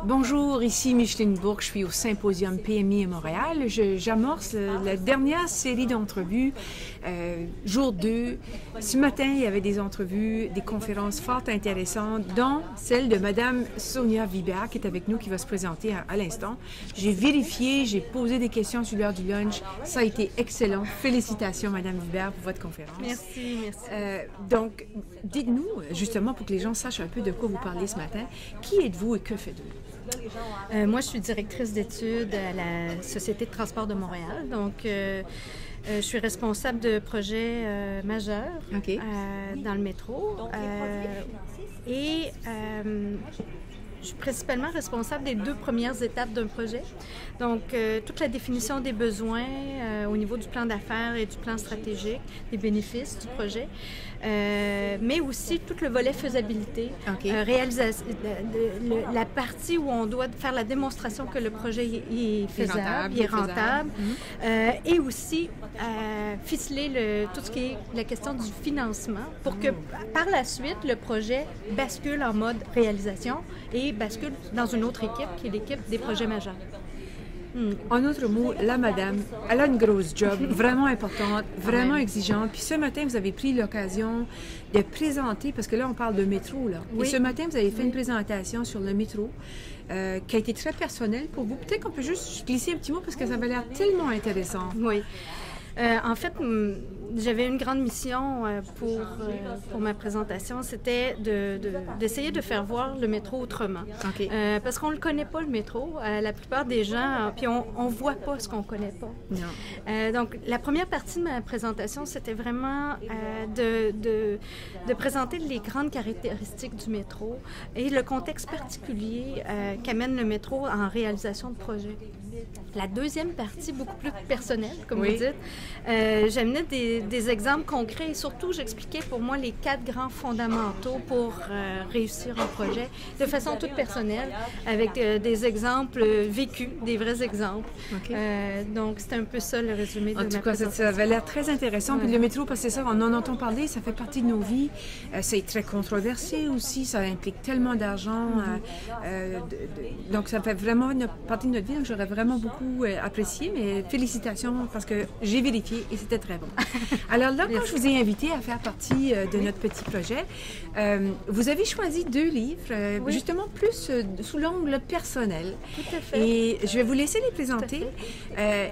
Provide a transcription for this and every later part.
Bonjour, ici Micheline Bourque, je suis au Symposium PMI à Montréal. J'amorce la dernière série d'entrevues, jour 2. Ce matin, il y avait des entrevues, des conférences fort intéressantes, dont celle de Madame Sonia Vibert, qui est avec nous, qui va se présenter à l'instant. J'ai vérifié, j'ai posé des questions sur l'heure du lunch. Ça a été excellent. Félicitations, Madame Vibert, pour votre conférence. Merci, merci. Donc, dites-nous, justement, pour que les gens sachent un peu de quoi vous parlez ce matin, qui êtes-vous et que faites-vous? Moi, je suis directrice d'études à la Société de transport de Montréal. Donc, je suis responsable de projets majeurs dans le métro. Je suis principalement responsable des 2 premières étapes d'un projet. Donc, toute la définition des besoins au niveau du plan d'affaires et du plan stratégique, des bénéfices du projet, mais aussi tout le volet faisabilité, réalisation, la partie où on doit faire la démonstration que le projet est faisable, il est rentable, et aussi ficeler tout ce qui est la question du financement pour que, par la suite, le projet bascule en mode réalisation et bascule dans une autre équipe, qui est l'équipe des projets majeurs. En d'autres mots, la madame, elle a une grosse job, vraiment importante, vraiment exigeante. Puis ce matin, vous avez pris l'occasion de présenter, parce que là, on parle de métro, là. Oui. Et ce matin, vous avez fait une présentation sur le métro qui a été très personnelle pour vous. Peut-être qu'on peut juste glisser un petit mot, parce que ça avait l'air tellement intéressant. Oui. En fait, j'avais une grande mission pour ma présentation, c'était d'essayer de faire voir le métro autrement. Parce qu'on ne le connaît pas, le métro. La plupart des gens, puis on ne voit pas ce qu'on ne connaît pas. Non. Donc, la première partie de ma présentation, c'était vraiment de présenter les grandes caractéristiques du métro et le contexte particulier qu'amène le métro en réalisation de projet. La deuxième partie, beaucoup plus personnelle, comme vous dites, j'amenais des exemples concrets et surtout, j'expliquais pour moi les 4 grands fondamentaux pour réussir un projet de façon toute personnelle, avec des exemples vécus, des vrais exemples. Donc, c'était un peu ça le résumé de ma présentation. En tout cas, ça avait l'air très intéressant. Puis le métro, parce que c'est ça, on en entend parler, ça fait partie de nos vies. C'est très controversé aussi, ça implique tellement d'argent. Donc, ça fait vraiment une partie de notre vie. Donc, j'aurais vraiment beaucoup apprécié, mais félicitations parce que j'ai vérifié et c'était très bon. Alors là, quand je vous ai invité à faire partie de notre petit projet, vous avez choisi 2 livres, justement plus sous l'angle personnel. Tout à fait. Et je vais vous laisser les présenter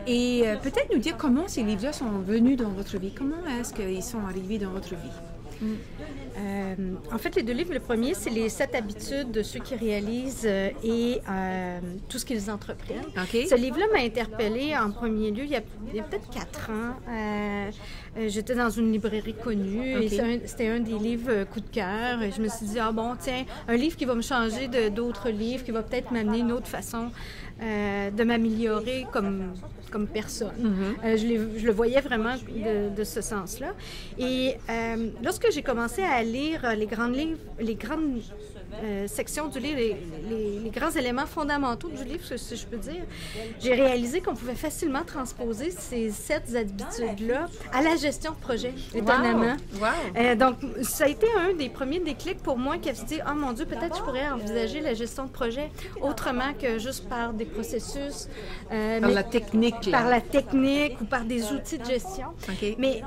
et peut-être nous dire comment ces livres-là sont venus dans votre vie. Comment est-ce qu'ils sont arrivés dans votre vie? En fait, les 2 livres, le premier, c'est les 7 habitudes de ceux qui réalisent et tout ce qu'ils entreprennent. Ce livre-là m'a interpellée en premier lieu il y a peut-être 4 ans. J'étais dans une librairie connue et c'était un des livres coup de cœur. Et je me suis dit, ah bon, tiens, un livre qui va me changer d'autres livres, qui va peut-être m'amener une autre façon de m'améliorer comme personne. Je le voyais vraiment de ce sens-là. Et lorsque j'ai commencé à lire les grandes sections du livre, les grands éléments fondamentaux du livre, si je peux dire, j'ai réalisé qu'on pouvait facilement transposer ces 7 habitudes-là à la gestion de projet, étonnamment. Donc, ça a été un des premiers déclics pour moi qui a dit, oh mon Dieu, peut-être je pourrais envisager la gestion de projet autrement que juste par des processus. Par la technique. Par la technique ou par des outils de gestion. Mais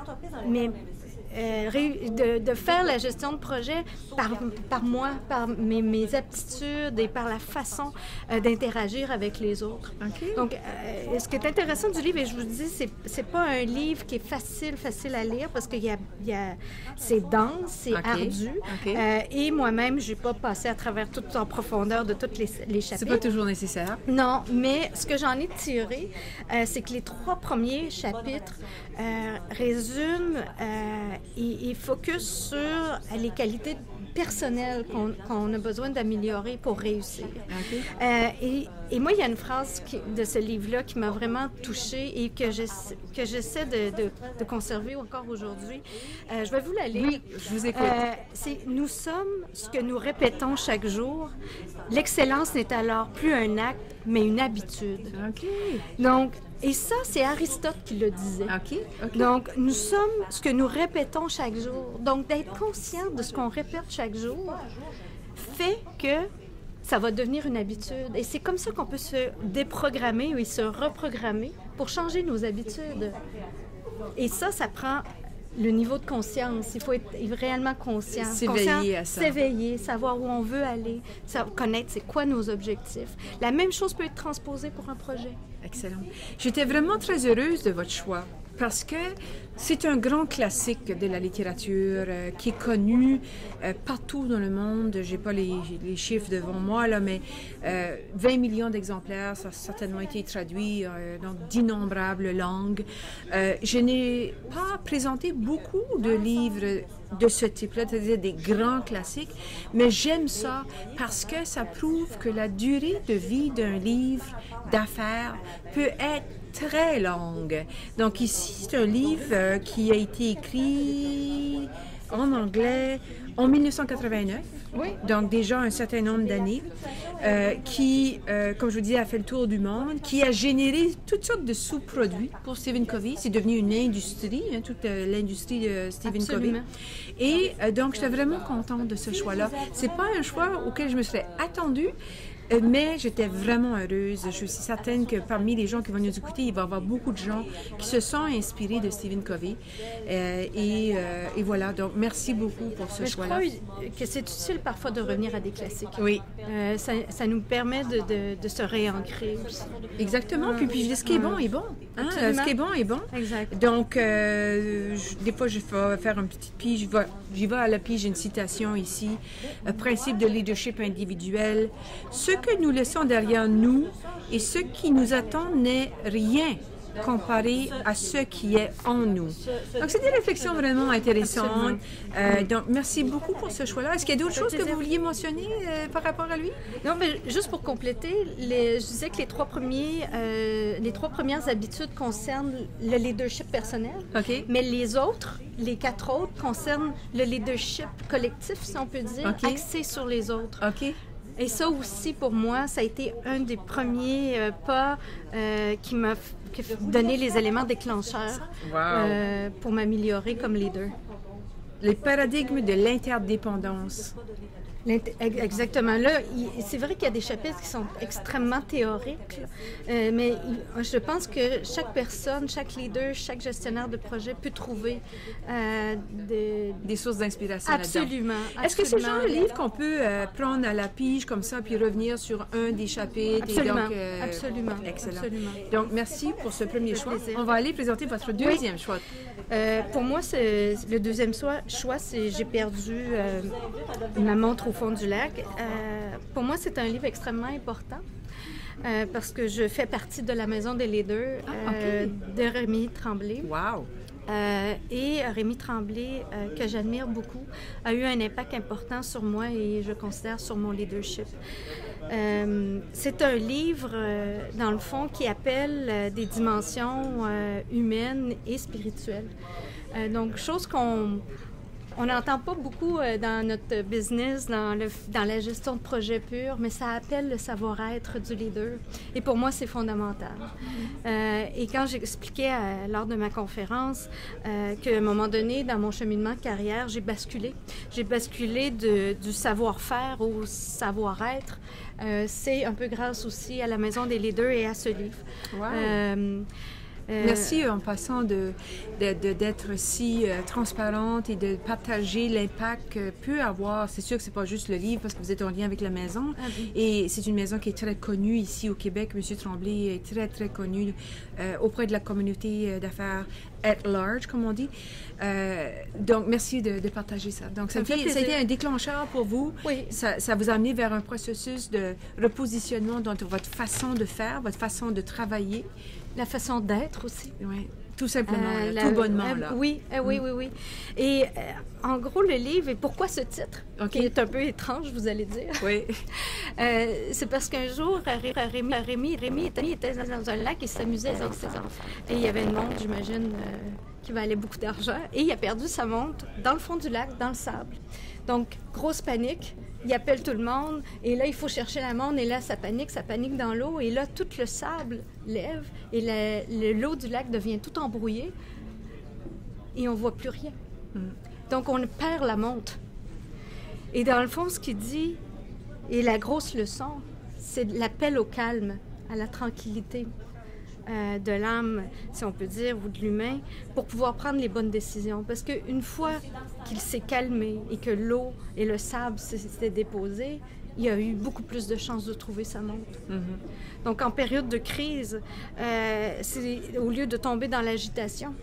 de faire la gestion de projet par moi, par mes aptitudes et par la façon d'interagir avec les autres. Donc, ce qui est intéressant du livre, et je vous dis, c'est pas un livre qui est facile à lire parce que c'est dense, c'est ardu. Et moi-même, j'ai pas passé à travers tout en profondeur de tous les chapitres. C'est pas toujours nécessaire. Non, mais ce que j'en ai tiré, c'est que les 3 premiers chapitres résument et focus sur les qualités personnelles qu'on a besoin d'améliorer pour réussir. Et moi, il y a une phrase de ce livre-là qui m'a vraiment touchée et que j'essaie de conserver encore aujourd'hui. Je vais vous la lire. Oui, je vous écoute. C'est « Nous sommes ce que nous répétons chaque jour. L'excellence n'est alors plus un acte, mais une habitude. » Donc, et ça, c'est Aristote qui le disait. Donc, nous sommes ce que nous répétons chaque jour. Donc, d'être conscient de ce qu'on répète chaque jour fait que ça va devenir une habitude. Et c'est comme ça qu'on peut se déprogrammer et se reprogrammer pour changer nos habitudes. Et ça prend le niveau de conscience. Il faut être réellement conscient. S'éveiller à ça. S'éveiller, savoir où on veut aller, connaître c'est quoi nos objectifs. La même chose peut être transposée pour un projet. Excellent. J'étais vraiment très heureuse de votre choix parce que c'est un grand classique de la littérature qui est connu partout dans le monde. Je n'ai pas les chiffres devant moi, là, mais 20 millions d'exemplaires, ça a certainement été traduit dans d'innombrables langues. Je n'ai pas présenté beaucoup de livres de ce type-là, c'est-à-dire des grands classiques, mais j'aime ça parce que ça prouve que la durée de vie d'un livre d'affaires peut être très longue. Donc ici, c'est un livre qui a été écrit en anglais en 1989, oui. Donc déjà un certain nombre d'années, qui, comme je vous dis, a fait le tour du monde, qui a généré toutes sortes de sous-produits pour Stephen Covey. C'est devenu une industrie, toute l'industrie de Stephen Covey. Et donc, j'étais vraiment contente de ce choix-là. C'est pas un choix auquel je me serais attendue, mais j'étais vraiment heureuse. Je suis certaine que parmi les gens qui vont nous écouter, il va y avoir beaucoup de gens qui se sont inspirés de Stephen Covey. Et voilà, donc merci beaucoup pour ce choix-là. Je crois que c'est utile parfois de revenir à des classiques. Oui. Ça nous permet de se réancrer aussi. Exactement. Puis ce qui est bon est bon. Hein? Ce qui est bon est bon. Exact. Donc, des fois, je vais faire une petite pige. J'y vais à la pige, j'ai une citation ici. Principe de leadership individuel. Ce que nous laissons derrière nous et ce qui nous attend n'est rien comparé à ce qui est en nous. Donc, c'est des réflexions vraiment intéressantes. Donc, merci beaucoup pour ce choix-là. Est-ce qu'il y a d'autres choses que vous vouliez mentionner par rapport à lui? Non, mais juste pour compléter, je disais que les trois premières habitudes concernent le leadership personnel, okay. Mais les 4 autres concernent le leadership collectif, si on peut dire, okay. Axé sur les autres. OK. Et ça aussi, pour moi, ça a été un des premiers pas qui m'a donné les éléments déclencheurs pour m'améliorer comme leader. Les paradigmes de l'interdépendance. Exactement. Là, c'est vrai qu'il y a des chapitres qui sont extrêmement théoriques, mais je pense que chaque personne, chaque leader, chaque gestionnaire de projet peut trouver des sources d'inspiration absolument, là-dedans. Est-ce que c'est le genre de livre qu'on peut prendre à la pige comme ça, puis revenir sur un des chapitres? Absolument. Et donc, absolument. Excellent. Absolument. Donc, merci pour ce premier choix. On va aller présenter votre deuxième choix. Pour moi, le deuxième choix, c'est J'ai perdu ma montre au fond du lac. Pour moi, c'est un livre extrêmement important parce que je fais partie de la Maison des leaders de Rémi Tremblay. Wow! Et Rémi Tremblay, que j'admire beaucoup, a eu un impact important sur moi et je considère sur mon leadership. C'est un livre, dans le fond, qui appelle des dimensions humaines et spirituelles. Donc, chose on n'entend pas beaucoup dans notre business, dans la gestion de projet pur, mais ça appelle le savoir-être du leader. Et pour moi, c'est fondamental. Et quand j'expliquais lors de ma conférence qu'à un moment donné, dans mon cheminement de carrière, j'ai basculé. J'ai basculé du savoir-faire au savoir-être. C'est un peu grâce aussi à la Maison des leaders et à ce livre. Wow. Merci en passant d'être si transparente et de partager l'impact que peut avoir. C'est sûr que c'est pas juste le livre parce que vous êtes en lien avec la maison. Ah oui. Et c'est une maison qui est très connue ici au Québec. M. Tremblay est très, très connu auprès de la communauté d'affaires at large, comme on dit. Donc, merci de partager ça. Donc, ça a été un déclencheur pour vous. Oui. Ça vous a amené vers un processus de repositionnement dans votre façon de faire, votre façon de travailler. La façon d'être aussi. Oui, tout simplement, tout bonnement. Là. Oui. Et en gros, le livre, et pourquoi ce titre, qui est un peu étrange, vous allez dire. Oui. C'est parce qu'un jour, Rémi était dans un lac et s'amusait avec ses enfants. Et il y avait une montre, j'imagine, qui valait beaucoup d'argent. Et il a perdu sa montre dans le fond du lac, dans le sable. Donc, grosse panique. Il appelle tout le monde, et là, il faut chercher la montre, et là, ça panique dans l'eau, et là, tout le sable lève, et l'eau du lac devient tout embrouillée, et on ne voit plus rien. Donc, on perd la montre. Et dans le fond, ce qu'il dit, Et la grosse leçon, c'est l'appel au calme, à la tranquillité de l'âme, si on peut dire, ou de l'humain, pour pouvoir prendre les bonnes décisions. Parce qu'une fois qu'il s'est calmé et que l'eau et le sable s'étaient déposés, il y a eu beaucoup plus de chances de trouver sa montre. Donc, en période de crise, au lieu de tomber dans l'agitation,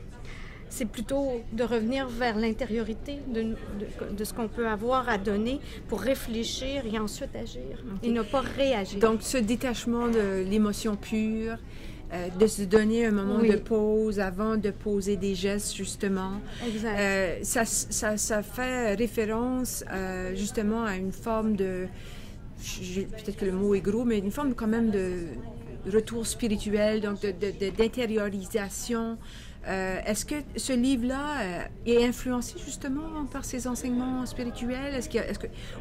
c'est plutôt de revenir vers l'intériorité de ce qu'on peut avoir à donner pour réfléchir et ensuite agir et ne pas réagir. Donc, ce détachement de l'émotion pure, de se donner un moment de pause avant de poser des gestes, justement. Exact. Ça fait référence justement à une forme de... Peut-être que le mot est gros, mais une forme quand même de retour spirituel, donc d'intériorisation. Est-ce que ce livre-là est influencé justement par ces enseignements spirituels?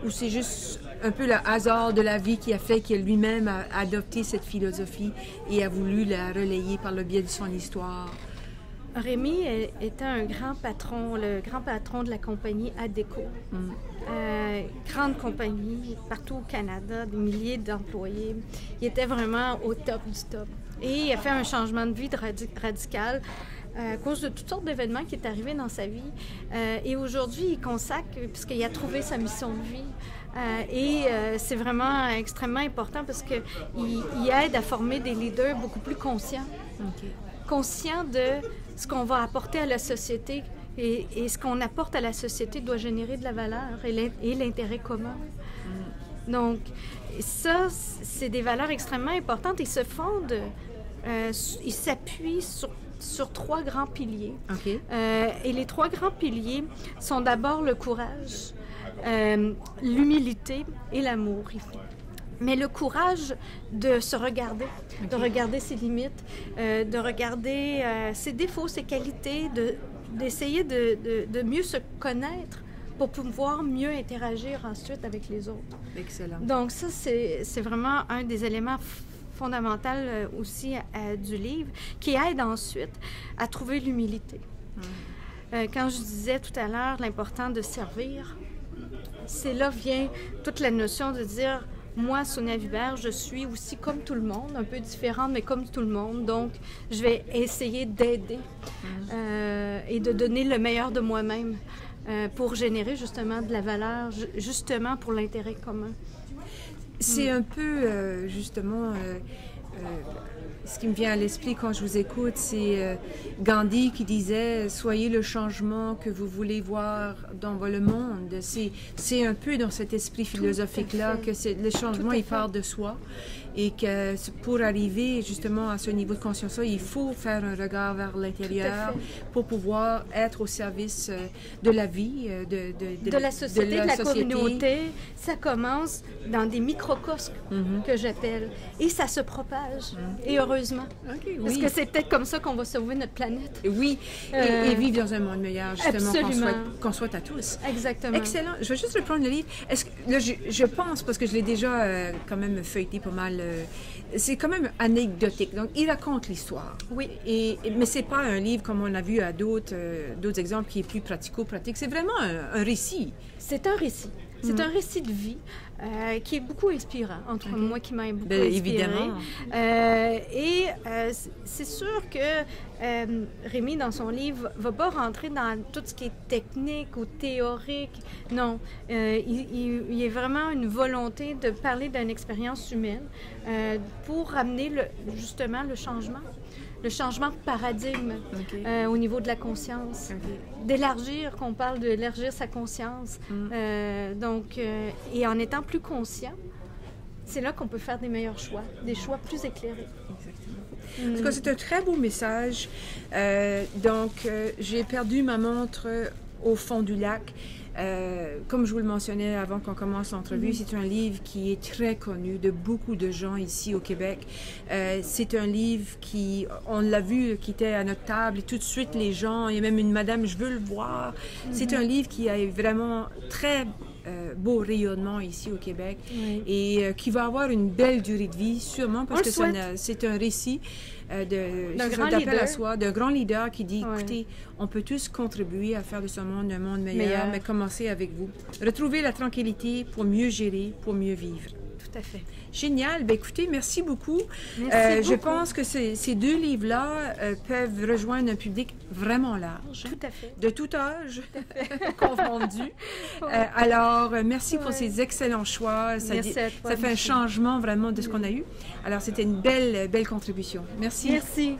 Ou c'est juste un peu le hasard de la vie qui a fait qu'il lui-même a adopté cette philosophie et a voulu la relayer par le biais de son histoire? Rémi était un grand patron, le grand patron de la compagnie Adéco. Grande compagnie, partout au Canada, des milliers d'employés. Il était vraiment au top du top. Et il a fait un changement de vie radical à cause de toutes sortes d'événements qui est arrivé dans sa vie. Et aujourd'hui, il consacre, puisqu'il a trouvé sa mission de vie. C'est vraiment extrêmement important parce qu'il aide à former des leaders beaucoup plus conscients. Conscients de ce qu'on va apporter à la société. Et ce qu'on apporte à la société doit générer de la valeur et l'intérêt commun. Donc, ça, c'est des valeurs extrêmement importantes et se fondent, ils s'appuient sur 3 grands piliers. Et les 3 grands piliers sont d'abord le courage, l'humilité et l'amour. Mais le courage de se regarder, de regarder ses limites, de regarder ses défauts, ses qualités, d'essayer de mieux se connaître pour pouvoir mieux interagir ensuite avec les autres. Excellent. Donc ça, c'est vraiment un des éléments fondamentaux aussi du livre qui aide ensuite à trouver l'humilité. Quand je disais tout à l'heure l'important de servir, c'est là vient toute la notion de dire... Moi, Sonia Vibert, je suis aussi comme tout le monde, un peu différente, mais comme tout le monde. Donc, je vais essayer d'aider et de donner le meilleur de moi-même pour générer justement de la valeur, justement pour l'intérêt commun. C'est un peu, justement... ce qui me vient à l'esprit quand je vous écoute, c'est Gandhi qui disait « Soyez le changement que vous voulez voir dans le monde ». C'est un peu dans cet esprit philosophique-là que le changement, il part de soi. Et que pour arriver justement à ce niveau de conscience-là, il faut faire un regard vers l'intérieur pour pouvoir être au service de la vie, de la société, de la communauté. Ça commence dans des microcosmes que j'appelle. Et ça se propage. Et heureusement. Parce que c'est peut-être comme ça qu'on va sauver notre planète. Oui. Et vivre dans un monde meilleur, justement, qu'on souhaite à tous. Exactement. Excellent. Je vais juste reprendre le livre. Là, je pense, parce que je l'ai déjà quand même feuilleté pas mal, c'est quand même anecdotique. Donc, il raconte l'histoire. Oui. Mais c'est pas un livre, comme on a vu à d'autres exemples, qui est plus pratico-pratique. C'est vraiment un récit. C'est un récit. C'est un récit de vie qui est beaucoup inspirant, entre moi qui m'a beaucoup inspiré. Évidemment. C'est sûr que Rémi, dans son livre, ne va pas rentrer dans tout ce qui est technique ou théorique. Non, il y a vraiment une volonté de parler d'une expérience humaine pour amener justement le changement. Le changement de paradigme au niveau de la conscience. D'élargir, qu'on parle d'élargir sa conscience. Et en étant plus conscient, c'est là qu'on peut faire des meilleurs choix, des choix plus éclairés. Exactement. En tout cas, c'est un très beau message. J'ai perdu ma montre au fond du lac. Comme je vous le mentionnais avant qu'on commence l'entrevue, c'est un livre qui est très connu de beaucoup de gens ici au Québec. C'est un livre qui, on l'a vu, qui était à notre table et tout de suite les gens, il y a même une madame, je veux le voir. C'est un livre qui est vraiment très beau rayonnement ici au Québec et qui va avoir une belle durée de vie, sûrement, parce que c'est un récit d'appel à soi, d'un grand leader qui dit, écoutez, on peut tous contribuer à faire de ce monde un monde meilleur, mais commencez avec vous. Retrouvez la tranquillité pour mieux gérer, pour mieux vivre. Tout à fait. Génial. Bien, écoutez, merci beaucoup. Merci beaucoup. Je pense que ces deux livres-là peuvent rejoindre un public vraiment large. Tout à fait. De tout âge, confondu. Alors, merci pour ces excellents choix. Ça fait un changement vraiment de ce qu'on a eu. Alors, c'était une belle contribution. Merci. Merci.